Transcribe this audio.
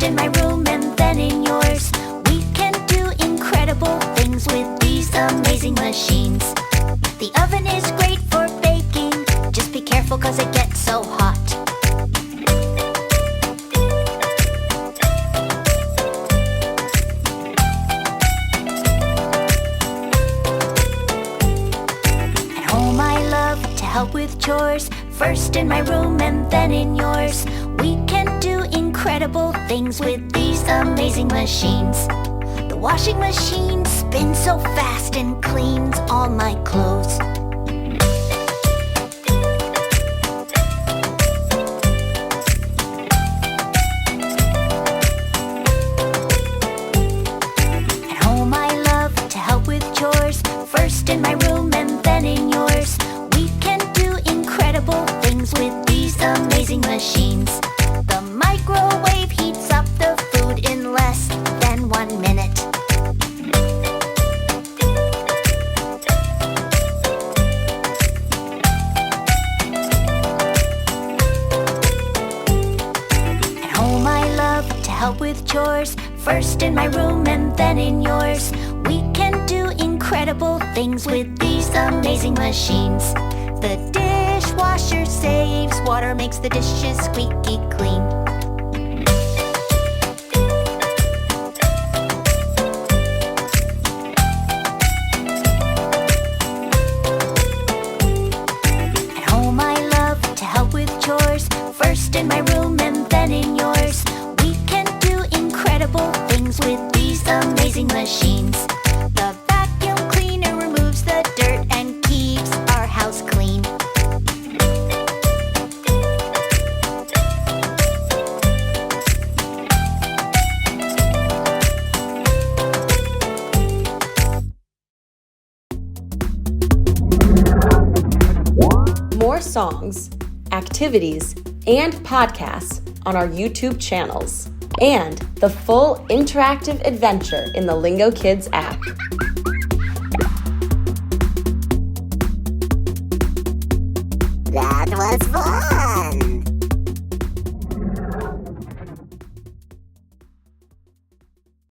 in my room and then in yours. We can do incredible things with these amazing machines. The oven is great for baking. Just be careful 'cause it gets so hot. At home I love to help with chores. First in my room and then in yours. We can do incredible things with these amazing machines. The washing machine spins so fast and cleans all my clothes. At home I love to help with chores. First in my room and then in yours. We can do incredible things with these amazing machines. The microwave heats up the food in less than 1 minute. At home I love to help with chores. First in my room and then in yours. We can do incredible things with these amazing machines. The dishwasher saves water, makes the dishes squeaky clean. At home I love to help with chores. First in my room and then in yours. We can do incredible things with these amazing machines. The vacuum cleaner removes the dirt and keeps our house clean. More songs, activities, and podcasts on our YouTube channels, and the full interactive adventure in the Lingokids app.